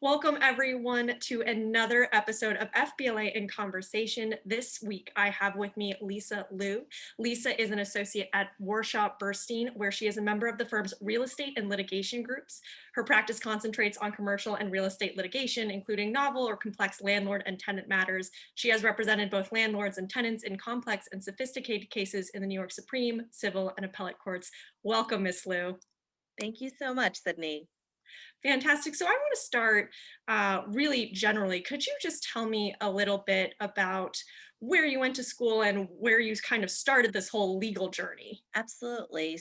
Welcome everyone to another episode of FBLA in Conversation. This week I have with me Lisa Liu. Lisa is an associate at Warshaw Burstein, where she is a member of the firm's real estate and litigation groups. Her practice concentrates on commercial and real estate litigation, including novel or complex landlord and tenant matters. She has represented both landlords and tenants in complex and sophisticated cases in the New York Supreme, civil, and appellate courts. Welcome, Ms. Liu. Thank you so much, Sydney. Fantastic. So I want to start really generally. Could you just tell me a little bit about where you went to school and where you kind of started this whole legal journey? Absolutely.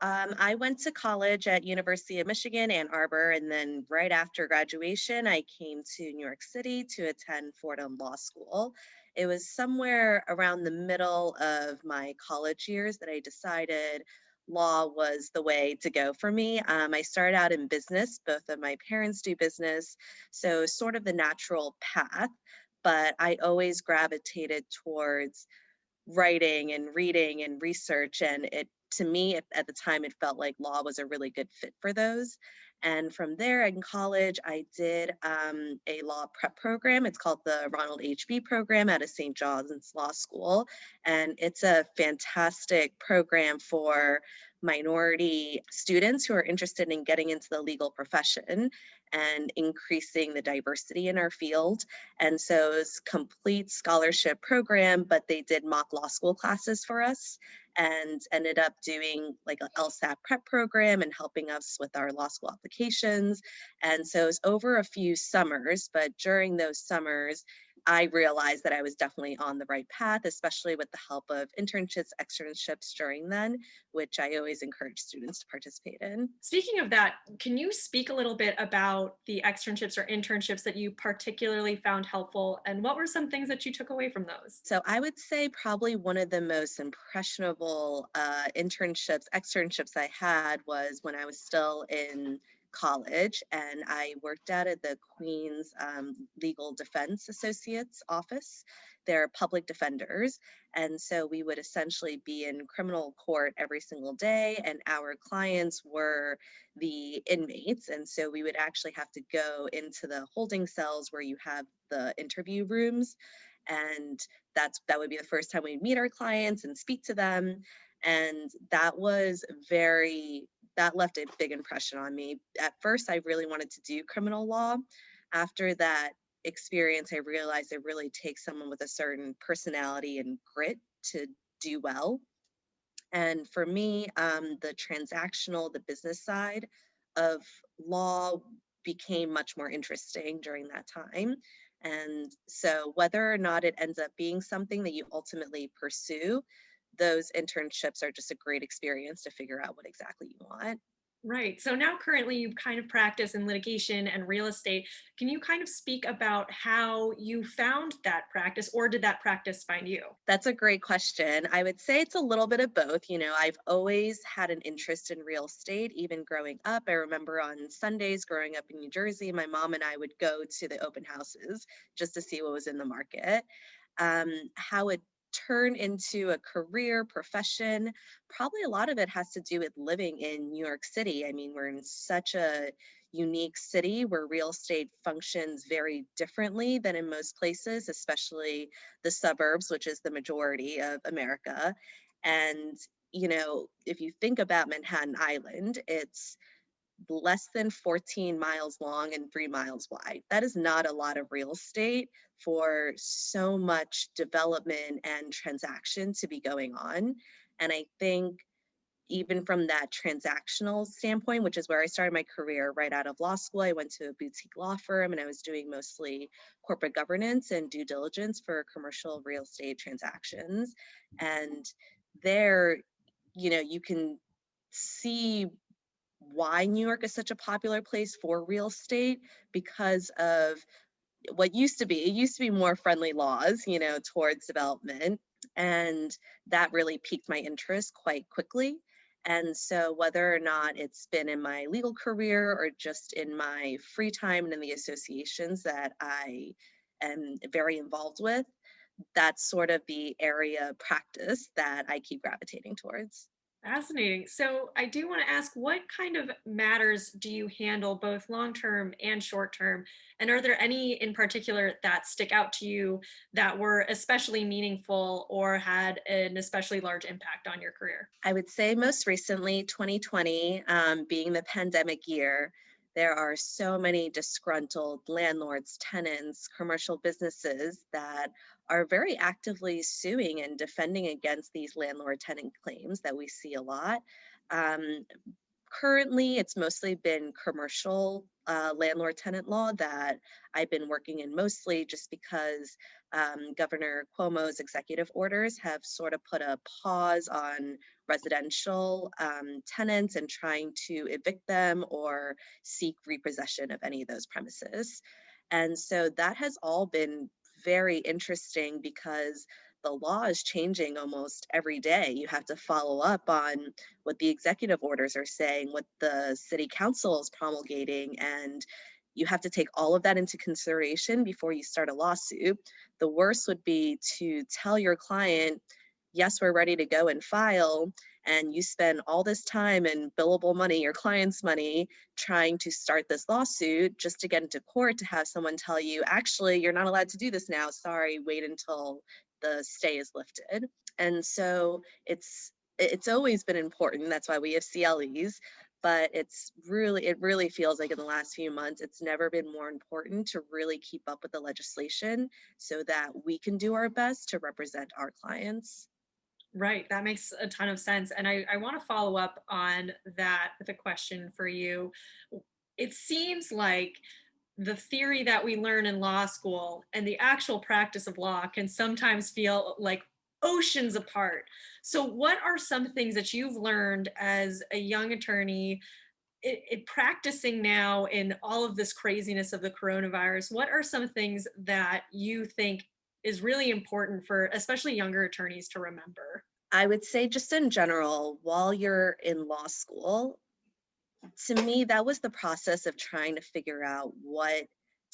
I went to college at University of Michigan, Ann Arbor, and then right after graduation, I came to New York City to attend Fordham Law School. It was somewhere around the middle of my college years that I decided law was the way to go for me. I started out in business. Both of my parents do business, so sort of the natural path, but I always gravitated towards writing and reading and research, and it to me at the time it felt like law was a really good fit for those. And from there in college I did a law prep program. It's called the Ronald HB program out of St. John's Law School, and it's a fantastic program for minority students who are interested in getting into the legal profession and increasing the diversity in our field. And so it's complete scholarship program, but they did mock law school classes for us and ended up doing like a LSAT prep program and helping us with our law school applications. And so it was over a few summers, but during those summers, I realized that I was definitely on the right path, especially with the help of internships, externships during then, which I always encourage students to participate in. Speaking of that, can you speak a little bit about the externships or internships that you particularly found helpful, and what were some things that you took away from those? So I would say probably one of the most impressionable externships I had was when I was still in college, and I worked out at the Queen's Legal Defense Associates office. They're public defenders, and so we would essentially be in criminal court every single day, and our clients were the inmates, and so we would actually have to go into the holding cells where you have the interview rooms, and that would be the first time we meet our clients and speak to them. And that left a big impression on me. At first I really wanted to do criminal law. After that experience I realized it really takes someone with a certain personality and grit to do well. And for me, the business side of law became much more interesting during that time. And so, whether or not it ends up being something that you ultimately pursue, those internships are just a great experience to figure out what exactly you want. Right. So now currently you kind of practice in litigation and real estate. Can you kind of speak about how you found that practice, or did that practice find you? That's a great question. I would say it's a little bit of both. I've always had an interest in real estate, even growing up. I remember on Sundays growing up in New Jersey, my mom and I would go to the open houses just to see what was in the market. How it turned into a career profession, probably a lot of it has to do with living in New York City. I mean, we're in such a unique city where real estate functions very differently than in most places, especially the suburbs, which is the majority of America. And, if you think about Manhattan Island, it's less than 14 miles long and 3 miles wide. That is not a lot of real estate for so much development and transaction to be going on. And I think even from that transactional standpoint, which is where I started my career right out of law school, I went to a boutique law firm and I was doing mostly corporate governance and due diligence for commercial real estate transactions. And there, you can see why New York is such a popular place for real estate because of it used to be more friendly laws, towards development. And that really piqued my interest quite quickly. And so, whether or not it's been in my legal career or just in my free time and in the associations that I am very involved with, that's sort of the area of practice that I keep gravitating towards. Fascinating. So I do want to ask, what kind of matters do you handle both long term and short term? And are there any in particular that stick out to you that were especially meaningful or had an especially large impact on your career? I would say most recently, 2020, being the pandemic year, there are so many disgruntled landlords, tenants, commercial businesses that are very actively suing and defending against these landlord tenant claims that we see a lot. Um, Currently, it's mostly been commercial landlord tenant law that I've been working in mostly just because Governor Cuomo's executive orders have sort of put a pause on residential tenants and trying to evict them or seek repossession of any of those premises. And so that has all been very interesting because the law is changing almost every day. You have to follow up on what the executive orders are saying, what the city council is promulgating, and you have to take all of that into consideration before you start a lawsuit. The worst would be to tell your client, yes, we're ready to go and file, and you spend all this time and billable money, your client's money, trying to start this lawsuit just to get into court to have someone tell you, actually, you're not allowed to do this now. Sorry, wait until the stay is lifted. And so it's always been important. That's why we have CLEs, but it really feels like in the last few months, it's never been more important to really keep up with the legislation so that we can do our best to represent our clients. Right. That makes a ton of sense. And I want to follow up on that with a question for you. It seems like the theory that we learn in law school and the actual practice of law can sometimes feel like oceans apart. So, what are some things that you've learned as a young attorney practicing now in all of this craziness of the coronavirus? What are some things that you think is really important for especially younger attorneys to remember? I would say, just in general, while you're in law school, to me, that was the process of trying to figure out what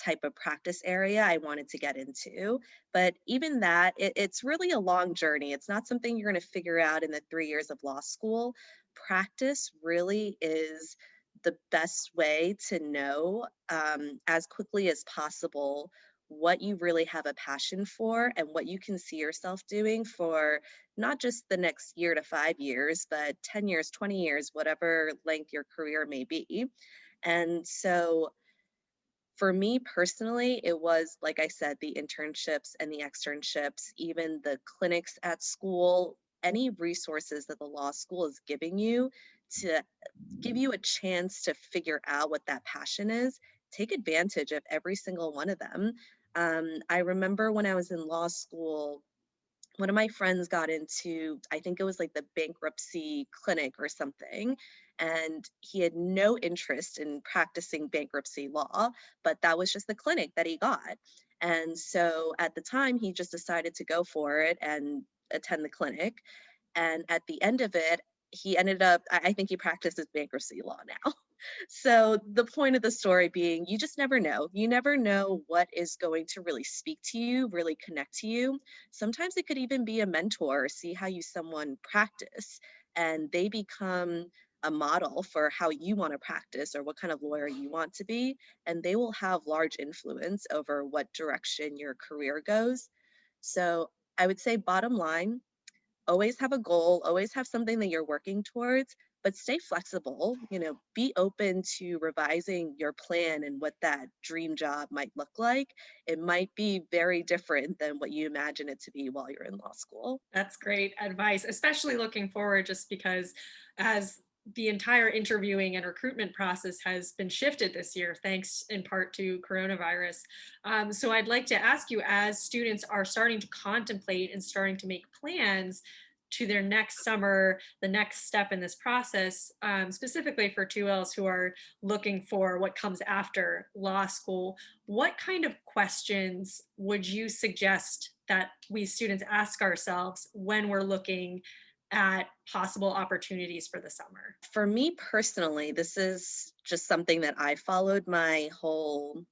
type of practice area I wanted to get into. But even that, it's really a long journey. It's not something you're going to figure out in the 3 years of law school. Practice really is the best way to know as quickly as possible what you really have a passion for and what you can see yourself doing for not just the next year to 5 years, but 10 years, 20 years, whatever length your career may be. And so for me personally, it was, like I said, the internships and the externships, even the clinics at school, any resources that the law school is giving you to give you a chance to figure out what that passion is. Take advantage of every single one of them. I remember when I was in law school, one of my friends got into, I think it was like the bankruptcy clinic or something, and he had no interest in practicing bankruptcy law, but that was just the clinic that he got. And so at the time, he just decided to go for it and attend the clinic. And at the end of it, he ended up, I think he practices bankruptcy law now. So the point of the story being, you just never know. You never know what is going to really speak to you, really connect to you. Sometimes it could even be a mentor, see how you someone practice, and they become a model for how you want to practice or what kind of lawyer you want to be, and they will have large influence over what direction your career goes. So I would say bottom line, always have a goal, always have something that you're working towards, but stay flexible. Be open to revising your plan and what that dream job might look like. It might be very different than what you imagine it to be while you're in law school. That's great advice, especially looking forward, just because as the entire interviewing and recruitment process has been shifted this year, thanks in part to coronavirus. So I'd like to ask you, as students are starting to contemplate and starting to make plans to their next summer, the next step in this process, specifically for 2Ls who are looking for what comes after law school, what kind of questions would you suggest that we students ask ourselves when we're looking at possible opportunities for the summer? For me personally, this is just something that I followed my whole,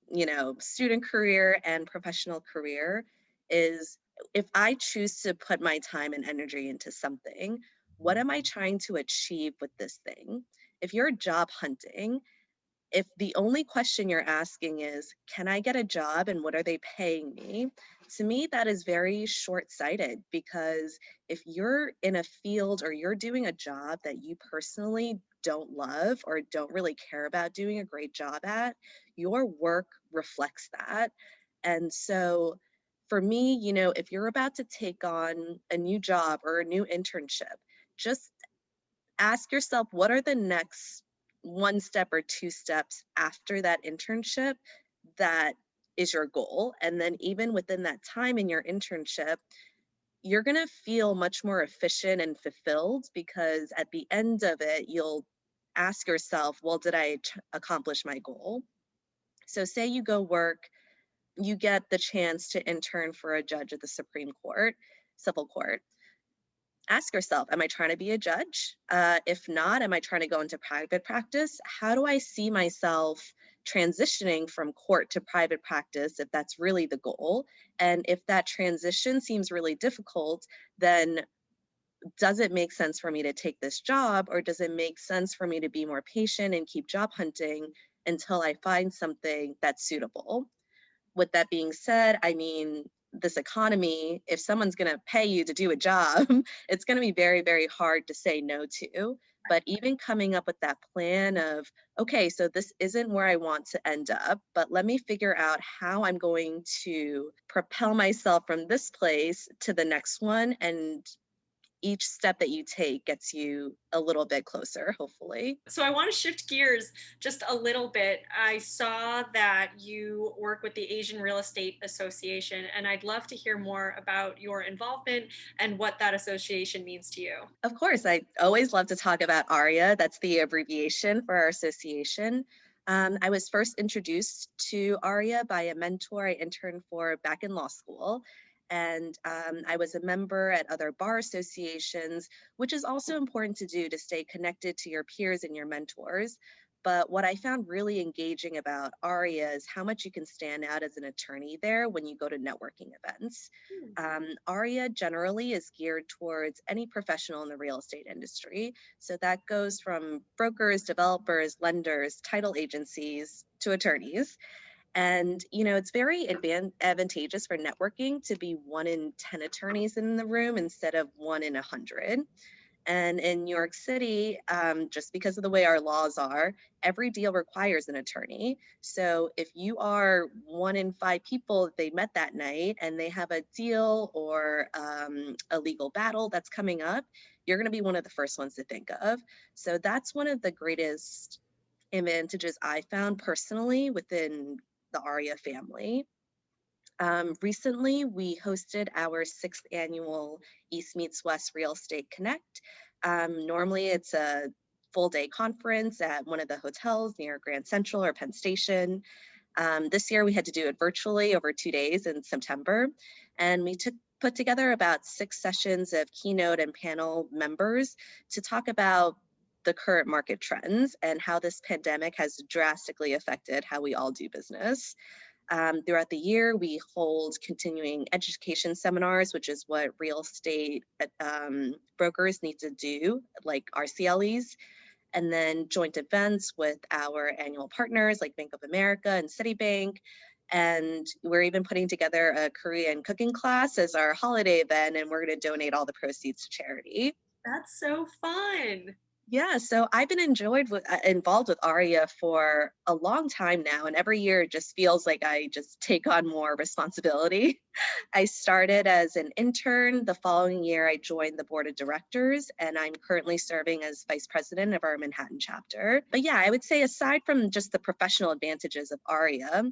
student career and professional career is if I choose to put my time and energy into something, what am I trying to achieve with this thing? If you're job hunting, if the only question you're asking is, can I get a job and what are they paying me? To me, that is very short sighted because if you're in a field or you're doing a job that you personally don't love or don't really care about doing a great job at, your work reflects that. And so for me, if you're about to take on a new job or a new internship, just ask yourself what are the next one step or two steps after that internship that is your goal. And then, even within that time in your internship, you're going to feel much more efficient and fulfilled because at the end of it, you'll ask yourself, well, did I accomplish my goal? So, say you go work, you get the chance to intern for a judge at the Supreme Court, civil court. Ask yourself, am I trying to be a judge? If not, am I trying to go into private practice? How do I see myself transitioning from court to private practice if that's really the goal? And if that transition seems really difficult, then does it make sense for me to take this job, or does it make sense for me to be more patient and keep job hunting until I find something that's suitable? With that being said, I mean, this economy, if someone's going to pay you to do a job, it's going to be very, very hard to say no to. But even coming up with that plan of, okay, so this isn't where I want to end up, but let me figure out how I'm going to propel myself from this place to the next one. And each step that you take gets you a little bit closer, hopefully. So I want to shift gears just a little bit. I saw that you work with the Asian Real Estate Association, and I'd love to hear more about your involvement and what that association means to you. Of course, I always love to talk about ARIA. That's the abbreviation for our association. I was first introduced to ARIA by a mentor I interned for back in law school. And I was a member at other bar associations, which is also important to do to stay connected to your peers and your mentors. But what I found really engaging about ARIA is how much you can stand out as an attorney there when you go to networking events. Hmm. ARIA generally is geared towards any professional in the real estate industry. So that goes from brokers, developers, lenders, title agencies to attorneys. And, it's very advantageous for networking to be one in 10 attorneys in the room instead of one in 100. And in New York City, just because of the way our laws are, every deal requires an attorney. So if you are one in five people that they met that night and they have a deal or a legal battle that's coming up, you're going to be one of the first ones to think of. So that's one of the greatest advantages I found personally within the ARIA family. Recently, we hosted our sixth annual East Meets West Real Estate Connect. Normally, it's a full day conference at one of the hotels near Grand Central or Penn Station. This year, we had to do it virtually over 2 days in September, and we put together about 6 sessions of keynote and panel members to talk about the current market trends and how this pandemic has drastically affected how we all do business. Throughout the year, we hold continuing education seminars, which is what real estate brokers need to do, like RCLEs, and then joint events with our annual partners like Bank of America and Citibank. And we're even putting together a Korean cooking class as our holiday event, and we're going to donate all the proceeds to charity. That's so fun. Yeah, so I've been involved with ARIA for a long time now, and every year it just feels like I just take on more responsibility. I started as an intern. The following year, I joined the board of directors, and I'm currently serving as vice president of our Manhattan chapter. But yeah, I would say aside from just the professional advantages of ARIA,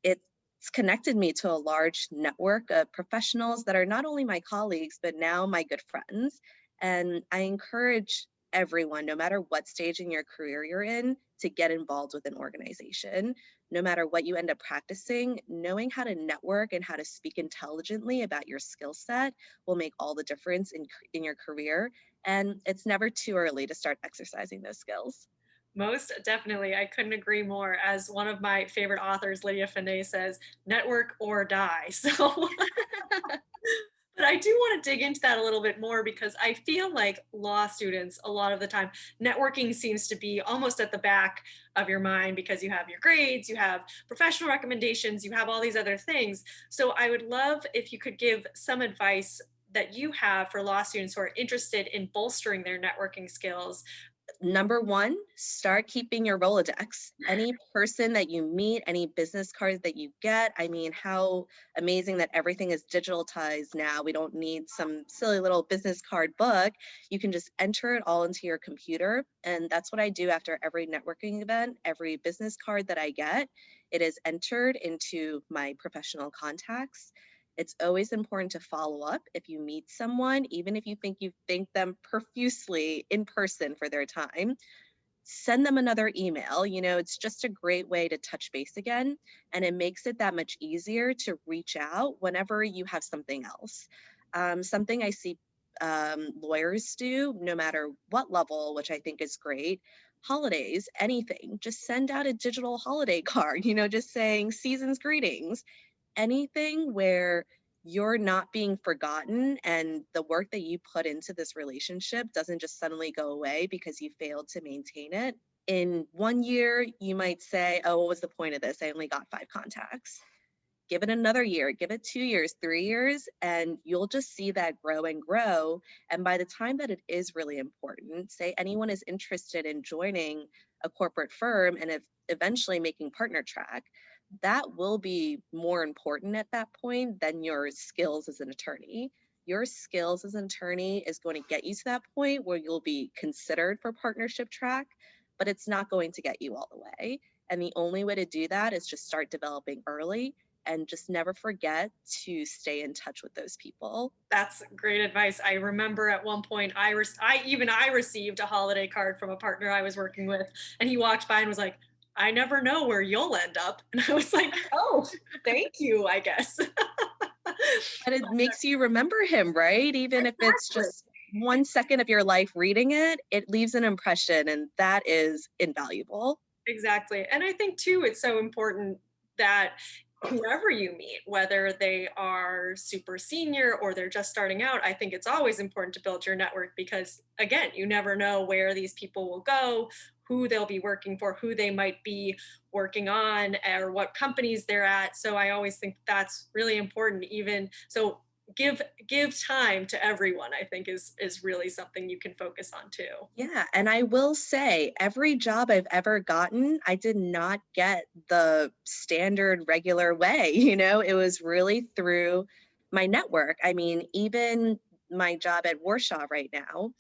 it's connected me to a large network of professionals that are not only my colleagues, but now my good friends. And I encourage everyone, no matter what stage in your career you're in, to get involved with an organization. No matter what you end up practicing, knowing how to network and how to speak intelligently about your skill set will make all the difference in your career. And it's never too early to start exercising those skills. Most definitely. I couldn't agree more. As one of my favorite authors, Lydia Finet, says, network or die. So But I do want to dig into that a little bit more because I feel like law students, a lot of the time, networking seems to be almost at the back of your mind because you have your grades, you have professional recommendations, you have all these other things. So I would love if you could give some advice that you have for law students who are interested in bolstering their networking skills. Number one, start keeping your Rolodex. Any person that you meet, any business cards that you get. I mean, how amazing that everything is digitalized now. We don't need some silly little business card book. You can just enter it all into your computer. And that's what I do after every networking event, every business card that I get. It is entered into my professional contacts. It's always important to follow up if you meet someone, even if you thank them profusely in person for their time. Send them another email. It's just a great way to touch base again. And it makes it that much easier to reach out whenever you have something else. Something I see lawyers do, no matter what level, which I think is great. Holidays, anything, just send out a digital holiday card, just saying season's greetings, anything where you're not being forgotten and the work that you put into this relationship doesn't just suddenly go away because you failed to maintain it. In 1 year, you might say, oh, what was the point of this? I only got 5 contacts. Give it another year, give it 2 years, 3 years, and you'll just see that grow and grow. And by the time that it is really important, say anyone is interested in joining a corporate firm and if eventually making partner track, that will be more important at that point than your skills as an attorney. Your skills as an attorney is going to get you to that point where you'll be considered for partnership track, but it's not going to get you all the way. And the only way to do that is just start developing early and just never forget to stay in touch with those people. That's great advice. I remember at one point I received a holiday card from a partner I was working with, and he walked by and was like, "I never know where you'll end up." And I was like, "Oh, thank you, I guess." But it makes you remember him, right? Even if it's Exactly. just 1 second of your life reading it, it leaves an impression, and that is invaluable. Exactly. And I think too, it's so important that whoever you meet, whether they are super senior or they're just starting out, I think it's always important to build your network because, again, you never know where these people will go, who they'll be working for, who they might be working on, or what companies they're at. So I always think that's really important, even so. Give time to everyone, I think is really something you can focus on too. Yeah, and I will say every job I've ever gotten, I did not get the standard regular way, it was really through my network. I mean, even my job at Warshaw right now,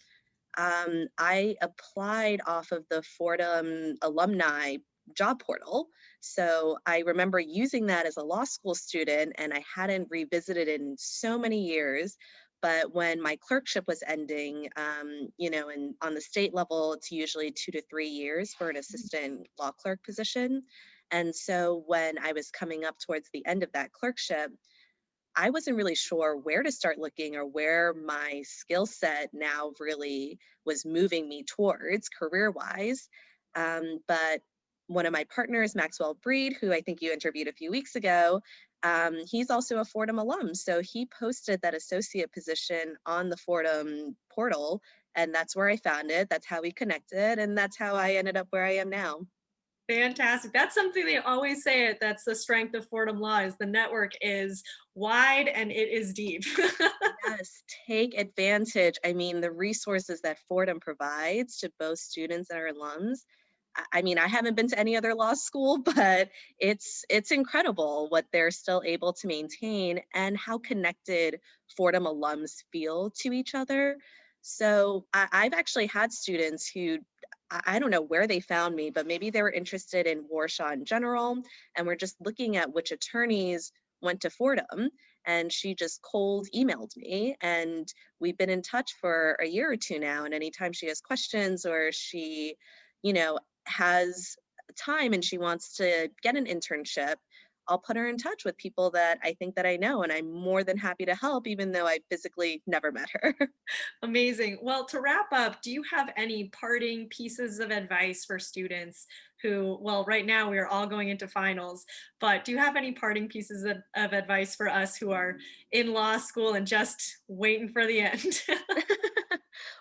I applied off of the Fordham alumni job portal. So I remember using that as a law school student, and I hadn't revisited it in so many years. But when my clerkship was ending, and on the state level, it's usually 2 to 3 years for an assistant law clerk position. And so when I was coming up towards the end of that clerkship, I wasn't really sure where to start looking or where my skill set now really was moving me towards career wise. But one of my partners, Maxwell Breed, who I think you interviewed a few weeks ago, he's also a Fordham alum. So he posted that associate position on the Fordham portal, and that's where I found it. That's how we connected, and that's how I ended up where I am now. Fantastic. That's something they always say it. That's the strength of Fordham Law is the network is wide and it is deep. Yes, take advantage. I mean, the resources that Fordham provides to both students and our alums. I mean, I haven't been to any other law school, but it's incredible what they're still able to maintain and how connected Fordham alums feel to each other. So I've actually had students who I don't know where they found me, but maybe they were interested in Warshaw in general, and we're just looking at which attorneys went to Fordham, and she just cold emailed me, and we've been in touch for a year or two now, and anytime she has questions or she has time and she wants to get an internship, I'll put her in touch with people that I think that I know, and I'm more than happy to help, even though I physically never met her. Amazing. Well, to wrap up, do you have any parting pieces of advice for students who, well, right now we are all going into finals, but do you have any parting pieces of advice for us who are in law school and just waiting for the end?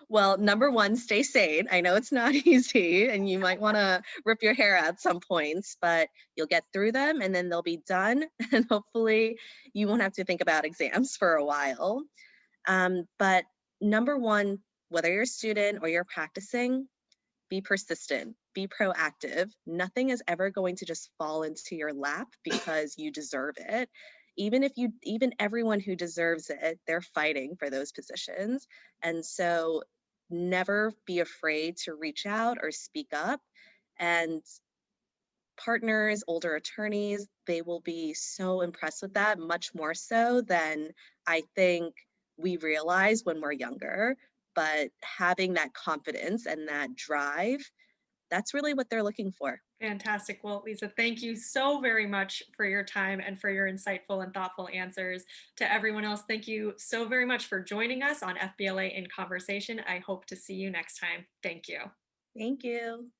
Well, number one, stay sane. I know it's not easy and you might want to rip your hair out some points, but you'll get through them and then they'll be done. And hopefully you won't have to think about exams for a while. But number one, whether you're a student or you're practicing, be persistent, be proactive. Nothing is ever going to just fall into your lap because you deserve it. Even everyone who deserves it, they're fighting for those positions. And so never be afraid to reach out or speak up. And partners, older attorneys, they will be so impressed with that, much more so than I think we realize when we're younger. But having that confidence and that drive, that's really what they're looking for. Fantastic. Well, Lisa, thank you so very much for your time and for your insightful and thoughtful answers. To everyone else, thank you so very much for joining us on FBLA in Conversation. I hope to see you next time. Thank you. Thank you.